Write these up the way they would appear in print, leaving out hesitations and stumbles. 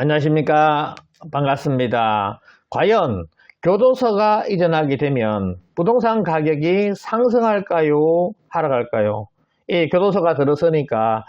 안녕하십니까. 반갑습니다. 과연 교도소가 이전하게 되면 부동산 가격이 상승할까요? 하락할까요? 이 교도소가 들어서니까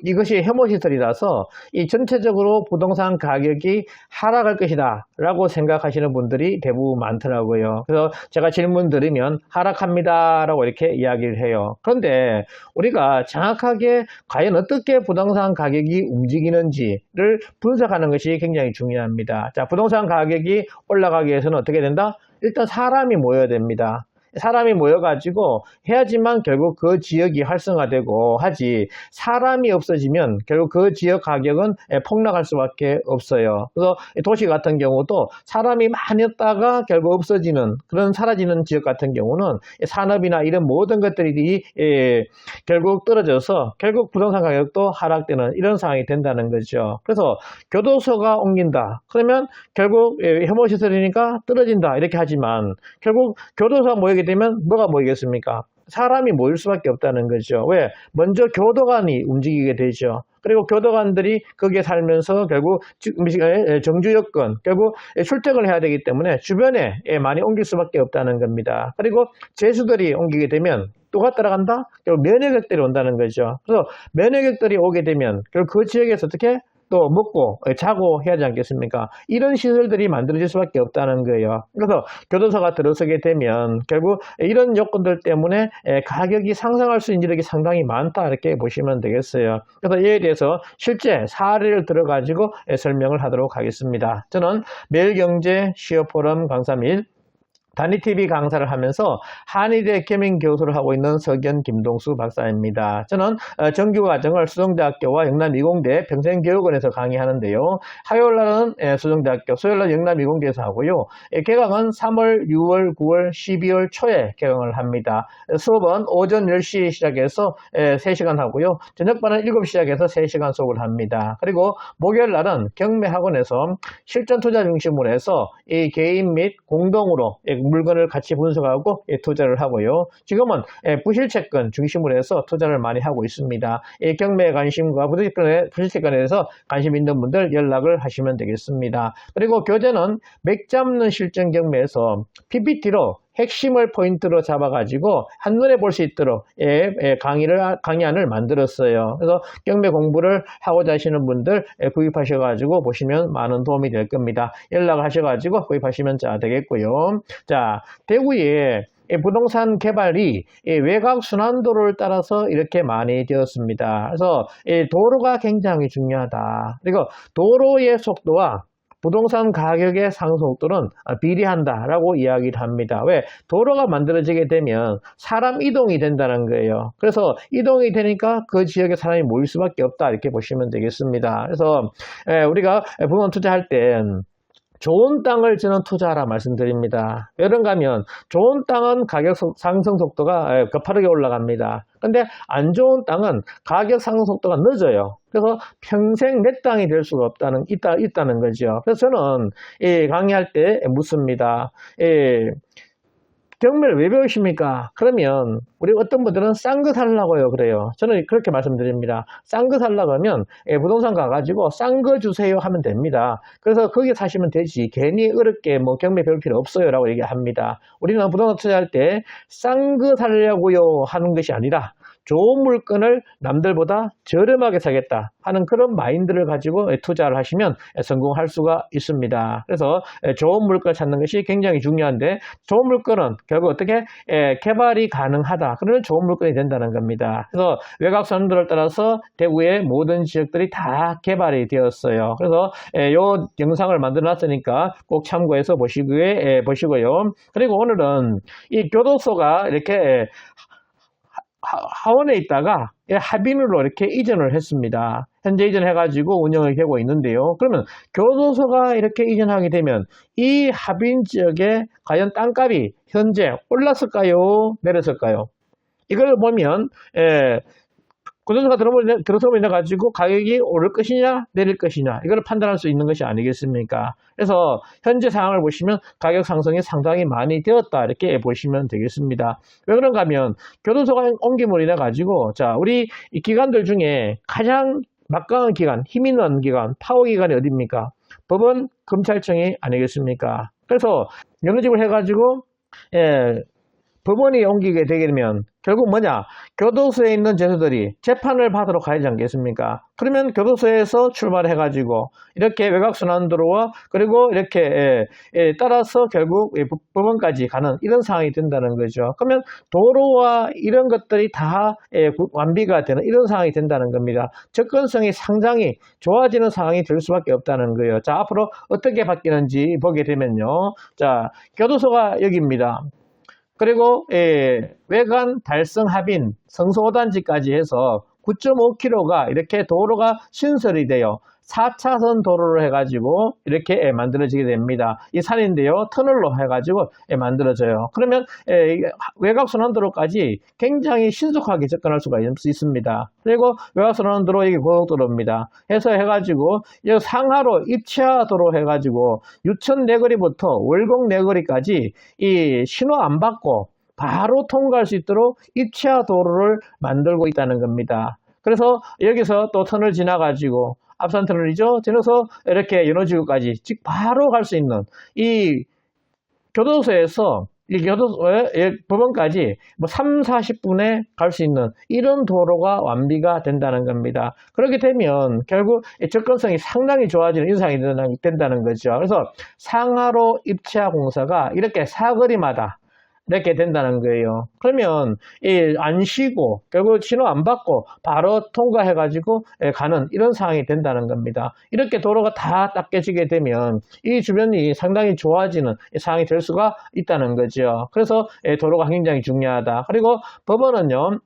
이것이 혐오시설이라서 이 전체적으로 부동산 가격이 하락할 것이다 라고 생각하시는 분들이 대부분 많더라고요. 그래서 제가 질문 드리면 하락합니다 라고 이렇게 이야기를 해요. 그런데 우리가 정확하게 과연 어떻게 부동산 가격이 움직이는지를 분석하는 것이 굉장히 중요합니다. 자, 부동산 가격이 올라가기 위해서는 어떻게 된다? 일단 사람이 모여야 됩니다. 사람이 모여가지고 해야지만 결국 그 지역이 활성화되고 하지, 사람이 없어지면 결국 그 지역 가격은 폭락할 수밖에 없어요. 그래서 도시 같은 경우도 사람이 많았다가 결국 없어지는, 그런 사라지는 지역 같은 경우는 산업이나 이런 모든 것들이 결국 떨어져서 결국 부동산 가격도 하락되는 이런 상황이 된다는 거죠. 그래서 교도소가 옮긴다 그러면 결국 혐오시설이니까 떨어진다 이렇게 하지만, 결국 교도소가 모이게 되면 뭐가 모이겠습니까? 사람이 모일 수밖에 없다는 거죠. 왜? 먼저 교도관이 움직이게 되죠. 그리고 교도관들이 거기에 살면서 결국 정주 여건, 결국 출퇴근을 해야 되기 때문에 주변에 많이 옮길 수밖에 없다는 겁니다. 그리고 죄수들이 옮기게 되면 또가 따라간다? 결국 면역객들이 온다는 거죠. 그래서 면역객들이 오게 되면 결국 그 지역에서 어떻게 또 먹고 자고 해야 하지 않겠습니까? 이런 시설들이 만들어질 수밖에 없다는 거예요. 그래서 교도소가 들어서게 되면 결국 이런 요건들 때문에 가격이 상승할 수 있는 일이 상당히 많다 이렇게 보시면 되겠어요. 그래서 이에 대해서 실제 사례를 들어가지고 설명을 하도록 하겠습니다. 저는 매일경제 시어포럼 강사 및 단위TV 강사를 하면서 한의대 겸임교수를 하고 있는 석연 김동수 박사입니다. 저는 정규과정을 수정대학교와 영남이공대 평생교육원에서 강의하는데요. 화요일날은 수정대학교, 수요일날 영남이공대에서 하고요. 개강은 3월, 6월, 9월, 12월 초에 개강을 합니다. 수업은 오전 10시 시작해서 3시간 하고요. 저녁반은 7시 시작해서 3시간 수업을 합니다. 그리고 목요일날은 경매학원에서 실전투자 중심으로 해서 이 개인 및 공동으로 물건을 같이 분석하고 투자를 하고요. 지금은 부실채권 중심으로 해서 투자를 많이 하고 있습니다. 경매에 관심과 부실채권에 대해서 관심 있는 분들 연락을 하시면 되겠습니다. 그리고 교재는 맥 잡는 실전 경매에서 PPT로 핵심을 포인트로 잡아가지고 한눈에 볼 수 있도록 강의안을 만들었어요. 그래서 경매 공부를 하고자 하시는 분들 구입하셔가지고 보시면 많은 도움이 될 겁니다. 연락을 하셔가지고 구입하시면 되겠고요. 자, 대구에 부동산 개발이 외곽 순환도로를 따라서 이렇게 많이 되었습니다. 그래서 도로가 굉장히 중요하다. 그리고 도로의 속도와 부동산 가격의 상승속도는 비례한다라고 이야기를 합니다. 왜? 도로가 만들어지게 되면 사람 이동이 된다는 거예요. 그래서 이동이 되니까 그 지역에 사람이 모일 수밖에 없다 이렇게 보시면 되겠습니다. 그래서 우리가 부동산 투자할 때 좋은 땅을 저는 투자하라 말씀드립니다. 왜 그런가 하면 좋은 땅은 가격 상승 속도가 가파르게 올라갑니다. 근데 안 좋은 땅은 가격 상승 속도가 늦어요. 그래서 평생 내 땅이 될 수가 있다는 거죠. 그래서 저는 강의할 때 묻습니다. 경매를 왜 배우십니까? 그러면 우리 어떤 분들은 싼 거 살라고요 그래요. 저는 그렇게 말씀드립니다. 싼 거 살라고 하면 부동산 가가지고 싼 거 주세요 하면 됩니다. 그래서 거기 사시면 되지 괜히 어렵게 뭐 경매 배울 필요 없어요 라고 얘기합니다. 우리는 부동산 투자할 때 싼 거 살려고요 하는 것이 아니라 좋은 물건을 남들보다 저렴하게 사겠다 하는 그런 마인드를 가지고 투자를 하시면 성공할 수가 있습니다. 그래서 좋은 물건을 찾는 것이 굉장히 중요한데, 좋은 물건은 결국 어떻게 개발이 가능하다. 그러면 좋은 물건이 된다는 겁니다. 그래서 외곽 선도를 따라서 대구의 모든 지역들이 다 개발이 되었어요. 그래서 이 영상을 만들어 놨으니까 꼭 참고해서 보시고요. 그리고 오늘은 이 교도소가 이렇게 하원에 있다가 합인으로 이렇게 이전을 했습니다. 현재 이전해가지고 운영을 하고 있는데요. 그러면 교도소가 이렇게 이전하게 되면 이 합인 지역에 과연 땅값이 현재 올랐을까요? 내렸을까요? 이걸 보면 교도소가 들어서고 있어가지고 가격이 오를 것이냐 내릴 것이냐 이걸 판단할 수 있는 것이 아니겠습니까? 그래서 현재 상황을 보시면 가격 상승이 상당히 많이 되었다 이렇게 보시면 되겠습니다. 왜 그런가 하면 교도소가 옮김으로 인해 가지고 자, 우리 이 기관들 중에 가장 막강한 기관, 힘 있는 기관, 파워 기관이 어디입니까? 법원, 검찰청이 아니겠습니까? 그래서 연호직을 해가지고 법원이 옮기게 되게 되면 결국 뭐냐? 교도소에 있는 죄수들이 재판을 받으러 가야지 않겠습니까? 그러면 교도소에서 출발해가지고 이렇게 외곽순환도로와 그리고 이렇게 따라서 결국 법원까지 가는 이런 상황이 된다는 거죠. 그러면 도로와 이런 것들이 다 완비가 되는 이런 상황이 된다는 겁니다. 접근성이 상당히 좋아지는 상황이 될 수밖에 없다는 거예요. 자, 앞으로 어떻게 바뀌는지 보게 되면요. 자, 교도소가 여기입니다. 그리고 외관, 달성, 합인, 성소 5단지까지 해서 9.5km가 이렇게 도로가 신설이 돼요. 4차선 도로로 해가지고 이렇게 만들어지게 됩니다. 이 산인데요. 터널로 해가지고 만들어져요. 그러면 외곽순환도로까지 굉장히 신속하게 접근할 수가 있습니다. 그리고 외곽순환도로 이게 고속도로입니다. 해서 해가지고 상하로 입치하도로 해가지고 유천 내거리부터 월곡 내거리까지 이 신호 안 받고 바로 통과할 수 있도록 입치하 도로를 만들고 있다는 겁니다. 그래서 여기서 또 터널 지나가지고 앞산 터널이죠. 지나서 이렇게 연호지구까지 즉 바로 갈 수 있는 이 교도소에서 이 교도소의 법원까지 뭐 3, 40분에 갈 수 있는 이런 도로가 완비가 된다는 겁니다. 그렇게 되면 결국 접근성이 상당히 좋아지는 인상이 된다는 거죠. 그래서 상하로 입치하 공사가 이렇게 사거리마다 이렇게 된다는 거예요. 그러면 안 쉬고 결국 신호 안 받고 바로 통과해가지고 가는 이런 상황이 된다는 겁니다. 이렇게 도로가 다 닦여지게 되면 이 주변이 상당히 좋아지는 상황이 될 수가 있다는 거죠. 그래서 도로가 굉장히 중요하다. 그리고 법원은요.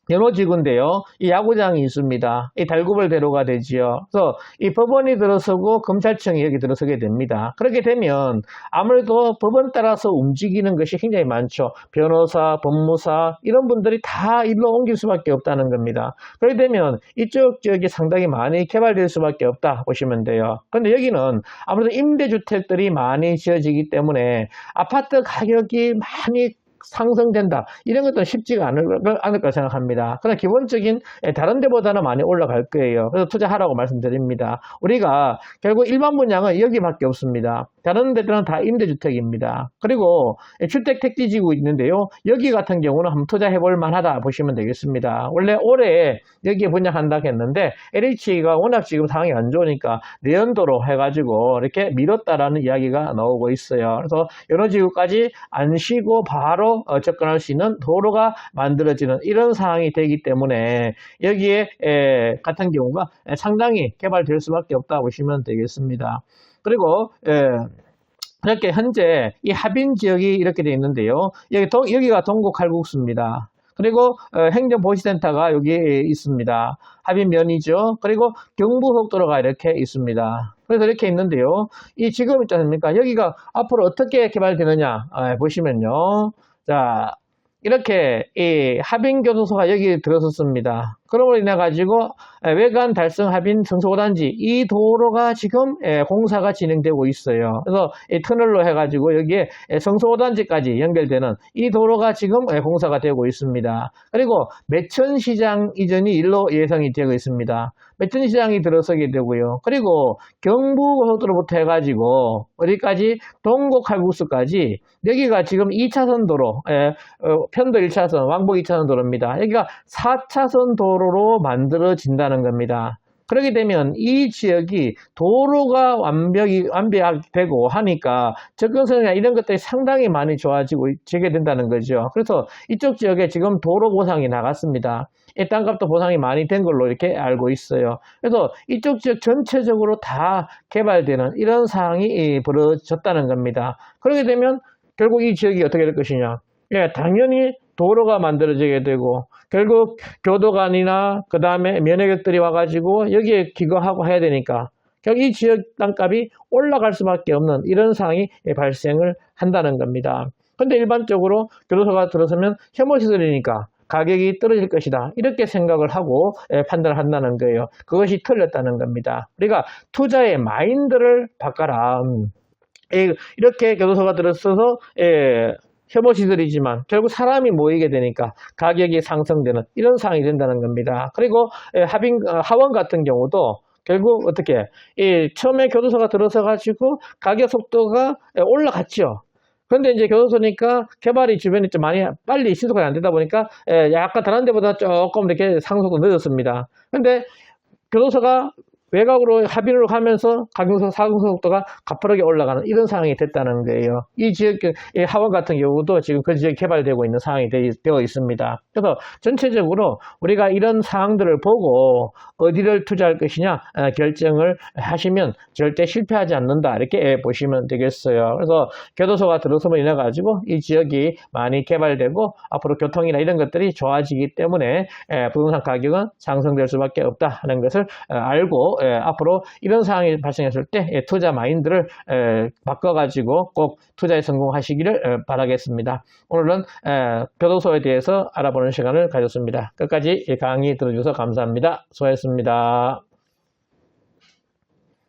연호지구인데요. 이 야구장이 있습니다. 이 달구벌 대로가 되지요. 그래서 이 법원이 들어서고 검찰청이 여기 들어서게 됩니다. 그렇게 되면 아무래도 법원 따라서 움직이는 것이 굉장히 많죠. 변호사, 법무사 이런 분들이 다 일로 옮길 수밖에 없다는 겁니다. 그렇게 되면 이쪽 지역이 상당히 많이 개발될 수밖에 없다 보시면 돼요. 그런데 여기는 아무래도 임대주택들이 많이 지어지기 때문에 아파트 가격이 많이 상승된다. 이런 것도 쉽지가 않을 까 생각합니다. 그러나 기본적인 다른 데보다는 많이 올라갈 거예요. 그래서 투자하라고 말씀드립니다. 우리가 결국 일반 분양은 여기밖에 없습니다. 다른 데들은 다 임대주택입니다. 그리고 주택택지지구 있는데요. 여기 같은 경우는 한번 투자해 볼 만하다 보시면 되겠습니다. 원래 올해 여기에 분양한다고 했는데 LH가 워낙 지금 상황이 안 좋으니까 내연도로 해가지고 이렇게 미뤘다라는 이야기가 나오고 있어요. 그래서 연호지구까지 안 쉬고 바로 접근할 수 있는 도로가 만들어지는 이런 상황이 되기 때문에 여기에 같은 경우가 상당히 개발될 수밖에 없다 보시면 되겠습니다. 그리고 이렇게 현재 이 합인 지역이 이렇게 되어 있는데요. 여기가 동국칼국수입니다. 그리고 행정보시센터가 여기 있습니다. 합인면이죠. 그리고 경부속도로가 이렇게 있습니다. 그래서 이렇게 있는데요. 이 지금 있지 않습니까? 여기가 앞으로 어떻게 개발되느냐 보시면요. 자, 이렇게 이 합인교도소가 여기 들어섰습니다. 그러므로 인해 가지고 외관 달성 합인 성소 5단지 이 도로가 지금 공사가 진행되고 있어요. 그래서 이 터널로 해가지고 여기에 성소 5단지까지 연결되는 이 도로가 지금 공사가 되고 있습니다. 그리고 매천시장 이전이 일로 예상이 되고 있습니다. 매천시장이 들어서게 되고요. 그리고 경부고속도로부터 해가지고 어디까지 동곡칼국수까지 여기가 지금 2차선 도로, 편도 1차선, 왕복 2차선 도로입니다. 여기가 4차선 도로로 만들어진다는 겁니다. 그렇게 되면 이 지역이 도로가 완비되고 하니까 접근성이나 이런 것들이 상당히 많이 좋아지게 된다는 거죠. 그래서 이쪽 지역에 지금 도로 보상이 나갔습니다. 이 땅값도 보상이 많이 된 걸로 이렇게 알고 있어요. 그래서 이쪽 지역 전체적으로 다 개발되는 이런 상황이 벌어졌다는 겁니다. 그렇게 되면 결국 이 지역이 어떻게 될 것이냐. 당연히 도로가 만들어지게 되고 결국 교도관이나 그 다음에 면회객들이 와가지고 여기에 기거하고 해야 되니까 결국 이 지역 땅값이 올라갈 수밖에 없는 이런 상황이 발생을 한다는 겁니다. 근데 일반적으로 교도소가 들어서면 혐오시설이니까 가격이 떨어질 것이다 이렇게 생각을 하고 판단을 한다는 거예요. 그것이 틀렸다는 겁니다. 우리가 투자의 마인드를 바꿔라. 이렇게 교도소가 들어서서 혐오시들이지만 결국 사람이 모이게 되니까 가격이 상승되는 이런 상황이 된다는 겁니다. 그리고 하원 같은 경우도 결국 어떻게 처음에 교도소가 들어서 가지고 가격 속도가 올라갔죠. 그런데 이제 교도소니까 개발이 주변에 좀 많이 빨리 신속하게 안 되다 보니까 약간 다른 데보다 조금 이렇게 상승도 늦었습니다. 근데 교도소가 외곽으로 합의를 하면서 가격소 상승 속도가 가파르게 올라가는 이런 상황이 됐다는 거예요. 이 지역 하원 같은 경우도 지금 그 지역이 개발되고 있는 상황이 되어 있습니다. 그래서 전체적으로 우리가 이런 상황들을 보고 어디를 투자할 것이냐 결정을 하시면 절대 실패하지 않는다 이렇게 보시면 되겠어요. 그래서 교도소가 들어서면 인해 가지고 이 지역이 많이 개발되고 앞으로 교통이나 이런 것들이 좋아지기 때문에 부동산 가격은 상승될 수밖에 없다 하는 것을 알고 앞으로 이런 상황이 발생했을 때 투자 마인드를 바꿔가지고 꼭 투자에 성공하시기를 바라겠습니다. 오늘은 교도소에 대해서 알아보는 시간을 가졌습니다. 끝까지 강의 들어주셔서 감사합니다. 수고하셨습니다.